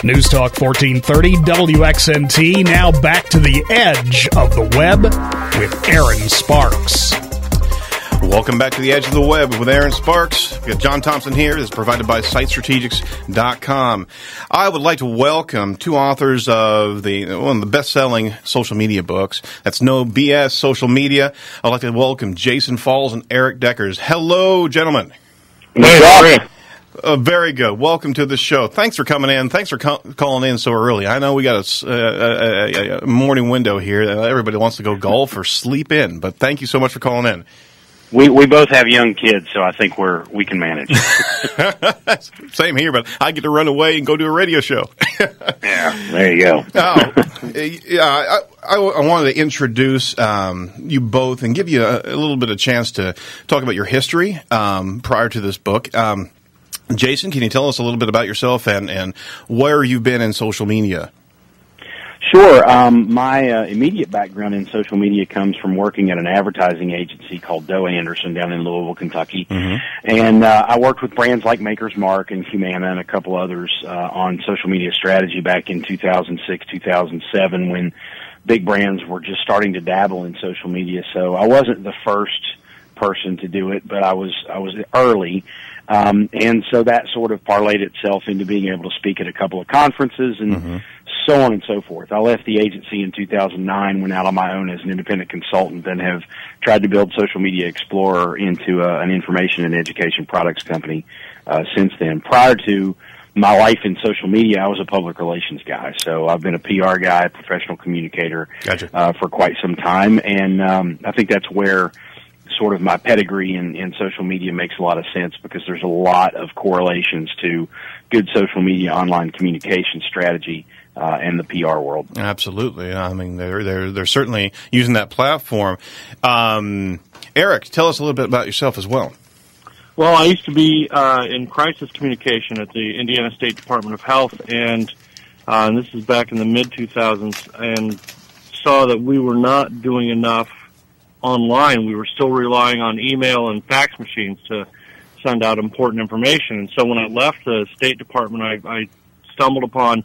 News Talk 1430 WXNT. Now back to the edge of the web with Aaron Sparks. Welcome back to the Edge of the Web with Aaron Sparks. We got John Thompson here. This is provided by SiteStrategics.com. I would like to welcome two authors of one of the best-selling social media books. That's No BS Social Media. I'd like to welcome Jason Falls and Eric Deckers. Hello, gentlemen. Hey, very good. Welcome to the show. Thanks for coming in. Thanks for calling in so early. I know we got a morning window here. Everybody wants to go golf or sleep in, but thank you so much for calling in. We both have young kids, so I think we can manage. Same here, but I get to run away and go do a radio show. Yeah, there you go. I wanted to introduce you both and give you a little bit of chance to talk about your history prior to this book. Jason, can you tell us a little bit about yourself and where you've been in social media? Sure. My immediate background in social media comes from working at an advertising agency called Doe Anderson down in Louisville, Kentucky. Mm-hmm. And I worked with brands like Maker's Mark and Humana and a couple others on social media strategy back in 2006, 2007 when big brands were just starting to dabble in social media. So I wasn't the first person to do it, but I was early. And so that sort of parlayed itself into being able to speak at a couple of conferences and so on and so forth. I left the agency in 2009, went out on my own as an independent consultant, and have tried to build Social Media Explorer into an information and education products company since then. Prior to my life in social media, I was a public relations guy. So I've been a PR guy, professional communicator for quite some time, and I think that's where sort of my pedigree in social media makes a lot of sense because there's a lot of correlations to good social media online communication strategy and the PR world. Absolutely. I mean, they're certainly using that platform. Eric, tell us a little bit about yourself as well. Well, I used to be in crisis communication at the Indiana State Department of Health, and this is back in the mid-2000s, and saw that we were not doing enough online. We were still relying on email and fax machines to send out important information. And so when I left the State Department, I stumbled upon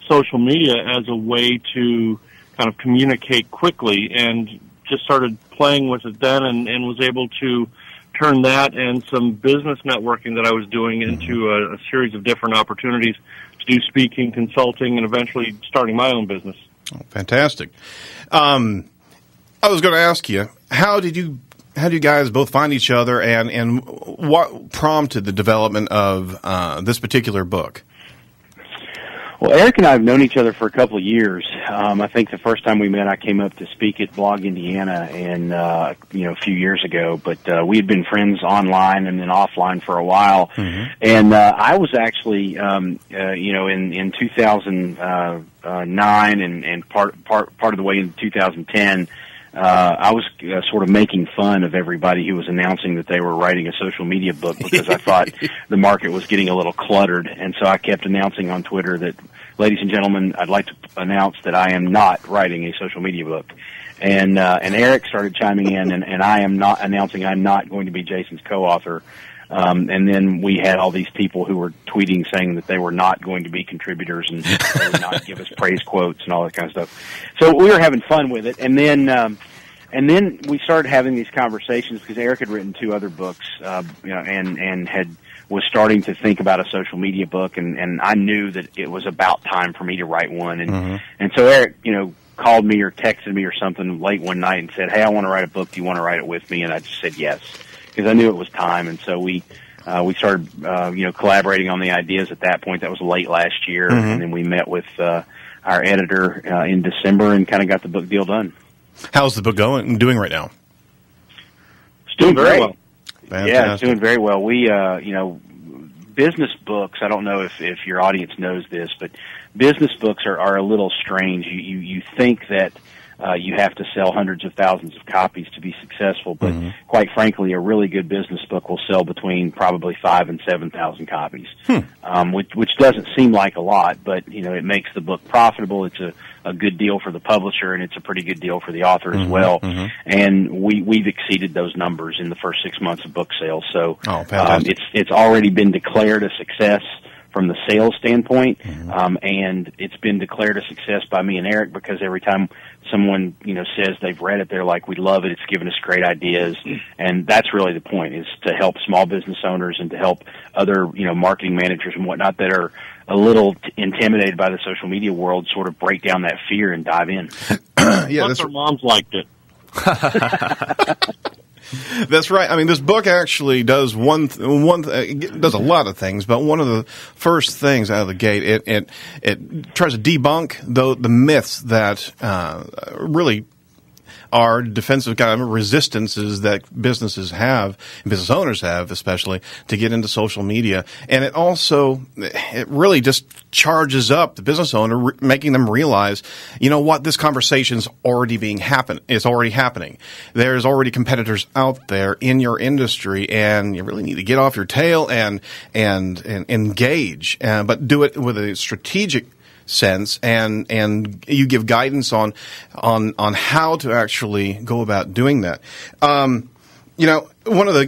social media as a way to kind of communicate quickly and just started playing with it then and was able to turn that and some business networking that I was doing into a series of different opportunities to do speaking, consulting, and eventually starting my own business. Oh, fantastic. I was going to ask you, how do you guys both find each other, and what prompted the development of this particular book? Well, Eric and I have known each other for a couple of years. I think the first time we met, I came up to speak at Blog Indiana, and a few years ago. But we had been friends online and then offline for a while. Mm-hmm. And I was actually, in 2009 and part of the way in 2010. I was sort of making fun of everybody who was announcing that they were writing a social media book because I thought the market was getting a little cluttered. And so I kept announcing on Twitter that, ladies and gentlemen, I'd like to announce that I am not writing a social media book. And Eric started chiming in, and I am not announcing I'm not going to be Jason's co-author. And then we had all these people who were tweeting saying that they were not going to be contributors and they would not give us praise quotes and all that kind of stuff. So we were having fun with it. And then we started having these conversations because Eric had written 2 other books, and was starting to think about a social media book. And I knew that it was about time for me to write one. And so Eric, called me or texted me or something late one night and said, "Hey, I want to write a book. Do you want to write it with me?" And I just said yes, because I knew it was time. And so we started, collaborating on the ideas at that point. That was late last year. Mm-hmm. And then we met with our editor in December and kind of got the book deal done. How's the book doing right now? It's doing very well. Fantastic. Yeah, it's doing very well. We, business books, I don't know if your audience knows this, but business books are a little strange. You think that you have to sell hundreds of thousands of copies to be successful, but quite frankly, a really good business book will sell between probably 5,000 and 7,000 copies, which doesn't seem like a lot, but it makes the book profitable. It's a good deal for the publisher, and it's a pretty good deal for the author as well. And we've exceeded those numbers in the first 6 months of book sales. So it's already been declared a success from the sales standpoint. And it's been declared a success by me and Eric, because every time someone, says they've read it, they're like, we love it. It's given us great ideas. And that's really the point, is to help small business owners and to help other, marketing managers and whatnot that are a little intimidated by the social media world, sort of break down that fear and dive in. Yeah, Plus, our moms liked it. That's right. I mean, this book actually does does a lot of things, but one of the first things out of the gate, it tries to debunk the myths that really are defensive kind of resistances that business owners have, especially, to get into social media. And it really just charges up the business owner, making them realize, what, this conversation's already it's already happening. There's already competitors out there in your industry, and you really need to get off your tail and engage, but do it with a strategic sense, and you give guidance on how to actually go about doing that. One of the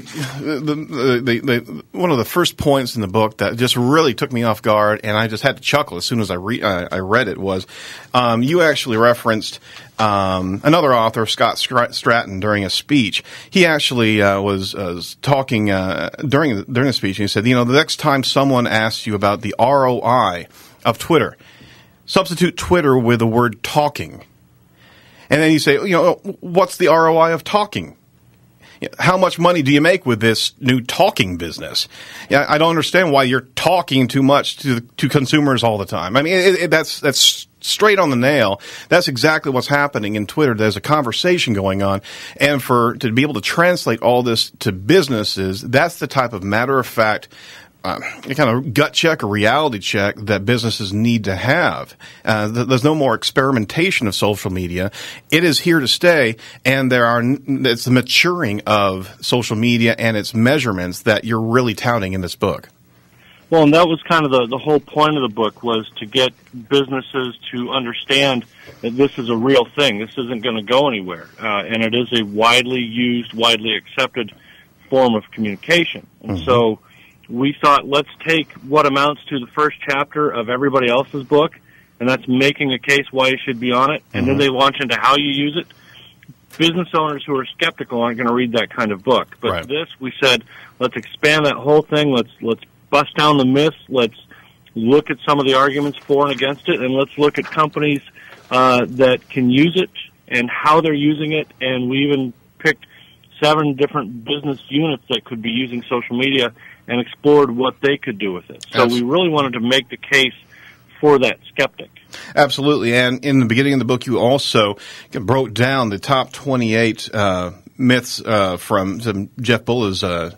first points in the book that just really took me off guard, and I just had to chuckle as soon as I read it, was you actually referenced another author, Scott Stratton, during a speech. He actually was talking during the speech, and he said, the next time someone asks you about the ROI of Twitter, substitute Twitter with the word talking. And then you say, what's the ROI of talking? How much money do you make with this new talking business? Yeah, I don't understand why you're talking too much to consumers all the time. I mean, that's straight on the nail. That's exactly what's happening in Twitter. There's a conversation going on, and to be able to translate all this to businesses, that's the type of matter-of-fact kind of gut check or reality check that businesses need to have. There's no more experimentation of social media. It is here to stay, and it's the maturing of social media and its measurements that you're really touting in this book. Well, and that was kind of the whole point of the book, was to get businesses to understand that this is a real thing. This isn't going to go anywhere, and it is a widely used, widely accepted form of communication. And so we thought, let's take what amounts to the first chapter of everybody else's book, and that's making a case why you should be on it, and then they launch into how you use it. Business owners who are skeptical aren't going to read that kind of book. But this, we said, let's expand that whole thing. Let's bust down the myths. Let's look at some of the arguments for and against it, and let's look at companies that can use it and how they're using it. And we even picked 7 different business units that could be using social media and explored what they could do with it. So we really wanted to make the case for that skeptic. Absolutely. And in the beginning of the book, you also broke down the top 28 myths from Jeff Bulla's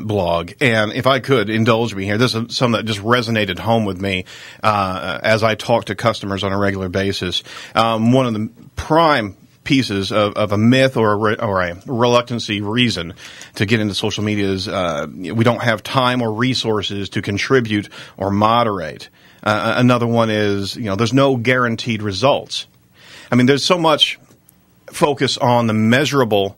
blog. And if I could indulge me here, this is some that just resonated home with me as I talk to customers on a regular basis. One of the prime pieces of a myth or a reluctancy reason to get into social media is we don't have time or resources to contribute or moderate. Another one is, there's no guaranteed results. I mean, there's so much focus on the measurable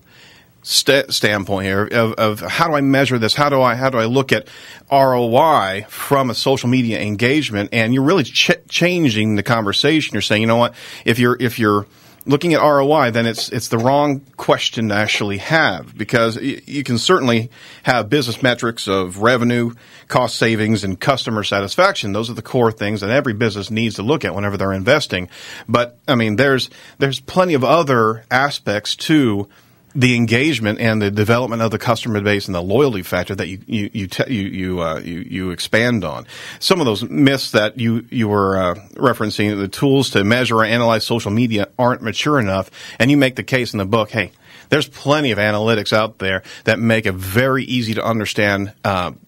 standpoint here of how do I measure this? How do I look at ROI from a social media engagement? And you're really changing the conversation. You're saying, you know what, if you're looking at ROI, then it's the wrong question to actually have, because you can certainly have business metrics of revenue, cost savings, and customer satisfaction. Those are the core things that every business needs to look at whenever they're investing. But I mean, there's plenty of other aspects to the engagement and the development of the customer base and the loyalty factor that you expand on. Some of those myths that you were referencing, the tools to measure or analyze social media aren't mature enough, and you make the case in the book, hey, there's plenty of analytics out there that make a very easy to understand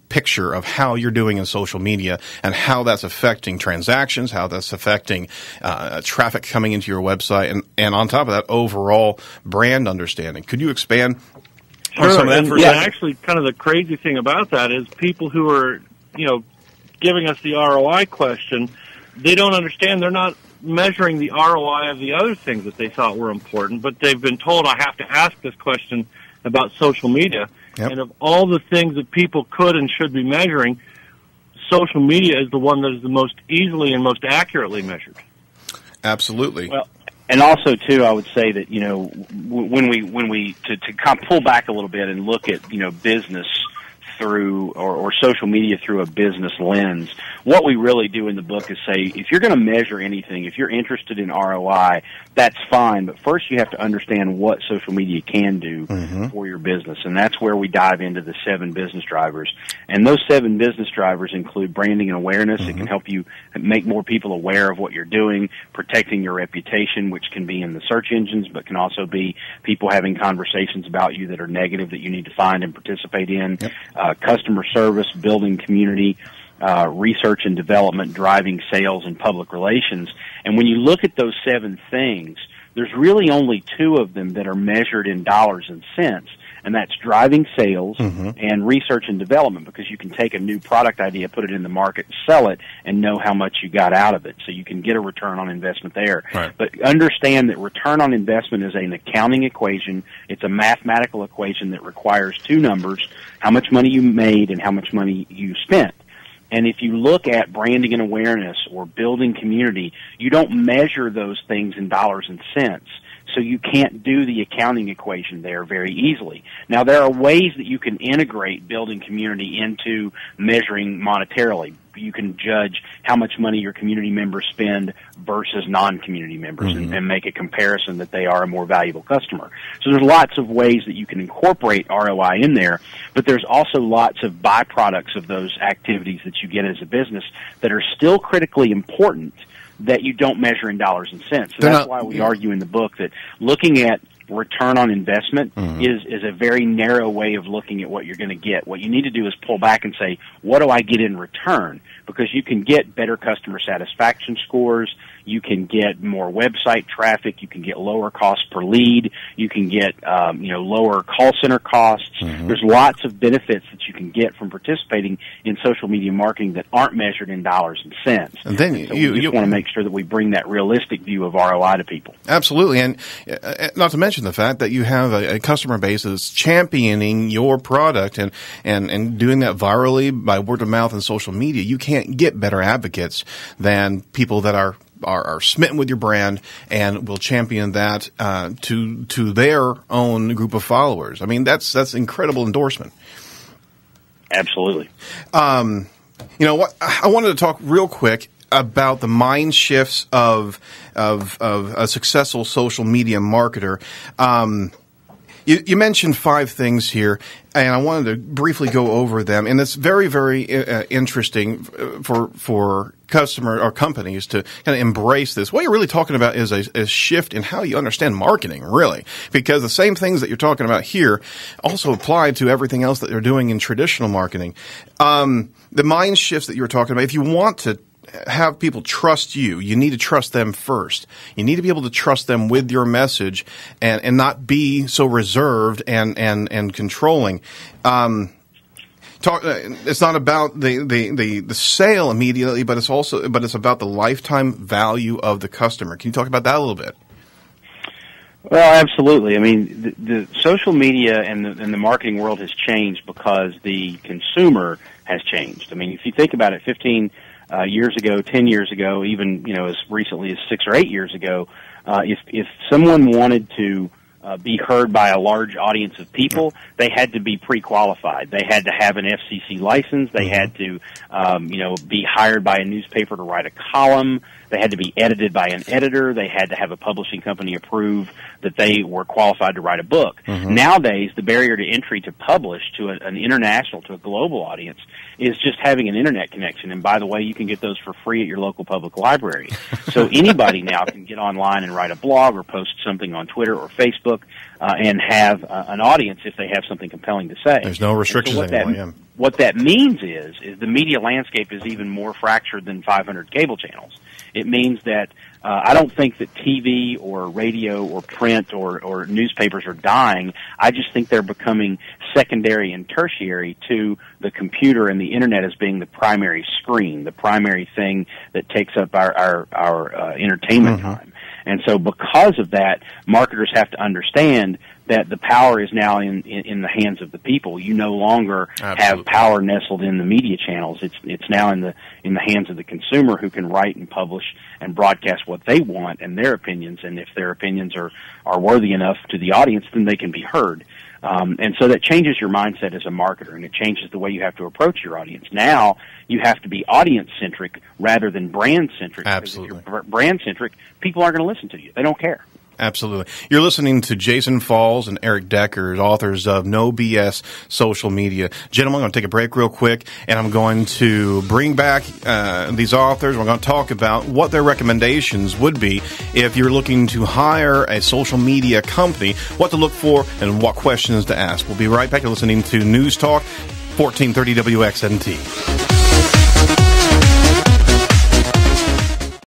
picture of how you're doing in social media and how that's affecting transactions, how that's affecting traffic coming into your website, and on top of that, overall brand understanding. Could you expand on some of that? And actually, kind of the crazy thing about that is people who are, giving us the ROI question, they don't understand. They're not measuring the ROI of the other things that they thought were important, but they've been told, I have to ask this question about social media. Yep. And of all the things that people could and should be measuring, social media is the one that is the most easily and most accurately measured. Absolutely. Well, and also too, I would say that, you know, when we to kind of pull back a little bit and look at, you know, business through or social media through a business lens, what we really do in the book is say, if you're going to measure anything, if you're interested in ROI, that's fine, but first you have to understand what social media can do for your business, and that's where we dive into the 7 business drivers. And those 7 business drivers include branding and awareness. It can help you make more people aware of what you're doing, protecting your reputation, which can be in the search engines, but can also be people having conversations about you that are negative that you need to find and participate in. Customer service, building community, research and development, driving sales, and public relations. And when you look at those 7 things, there's really only 2 of them that are measured in dollars and cents, and that's driving sales and research and development, because you can take a new product idea, put it in the market, sell it, and know how much you got out of it. So you can get a return on investment there. Right. But understand that return on investment is an accounting equation. It's a mathematical equation that requires 2 numbers, how much money you made and how much money you spent. And if you look at branding and awareness or building community, you don't measure those things in dollars and cents. So you can't do the accounting equation there very easily. Now, there are ways that you can integrate building community into measuring monetarily. You can judge how much money your community members spend versus non-community members and make a comparison that they are a more valuable customer. So there's lots of ways that you can incorporate ROI in there, but there's also lots of byproducts of those activities that you get as a business that are still critically important that you don't measure in dollars and cents. So that's why we argue in the book that looking at return on investment is a very narrow way of looking at what you're going to get. What you need to do is pull back and say, what do I get in return? Because you can get better customer satisfaction scores, you can get more website traffic, you can get lower cost per lead, you can get lower call center costs. There's lots of benefits that you can get from participating in social media marketing that aren't measured in dollars and cents. And then we just want to make sure that we bring that realistic view of ROI to people. Absolutely, and not to mention the fact that you have a customer base that's championing your product and doing that virally by word of mouth and social media. You can't get better advocates than people that are smitten with your brand and will champion that to their own group of followers. I mean, that's incredible endorsement. Absolutely. You know what? I wanted to talk real quick about the mind shifts of a successful social media marketer. You mentioned 5 things here, and I wanted to briefly go over them. And it's very, very interesting for customer or companies to kind of embrace this. What you're really talking about is a shift in how you understand marketing, really, because the same things that you're talking about here also apply to everything else that they're doing in traditional marketing. The mind shifts that you were talking about, if you want to have people trust you, you need to trust them first. You need to be able to trust them with your message and not be so reserved and controlling. It's not about the sale immediately, but it's about the lifetime value of the customer. Can you talk about that a little bit? Well, absolutely. I mean, the social media and the marketing world has changed because the consumer has changed. I mean, if you think about it, 15 years ago, 10 years ago, even as recently as 6 or 8 years ago, if someone wanted to be heard by a large audience of people, they had to be pre-qualified. They had to have an FCC license. They had to, be hired by a newspaper to write a column. They had to be edited by an editor. They had to have a publishing company approve that they were qualified to write a book. Nowadays, the barrier to entry to publish to an international, to a global audience, is just having an internet connection. And by the way, you can get those for free at your local public library. So anybody now can get online and write a blog or post something on Twitter or Facebook and have an audience if they have something compelling to say. There's no restrictions anymore. What that means is the media landscape is even more fractured than 500 cable channels. It means that I don't think that TV or radio or print or newspapers are dying. I just think they're becoming secondary and tertiary to the computer and the internet as being the primary screen, the primary thing that takes up our entertainment time. And so because of that, marketers have to understand that the power is now in the hands of the people. You no longer have power nestled in the media channels. It's now in the hands of the consumer, who can write and publish and broadcast what they want and their opinions. And if their opinions are worthy enough to the audience, then they can be heard. And so that changes your mindset as a marketer, and it changes the way you have to approach your audience. Now you have to be audience-centric rather than brand-centric. Absolutely. Because if you're brand-centric, people aren't going to listen to you. They don't care. Absolutely. You're listening to Jason Falls and Eric Deckers, authors of No BS Social Media. Gentlemen, I'm going to take a break real quick, and I'm going to bring back these authors. We're going to talk about what their recommendations would be if you're looking to hire a social media company, what to look for, and what questions to ask. We'll be right back. You're listening to News Talk 1430 WXNT.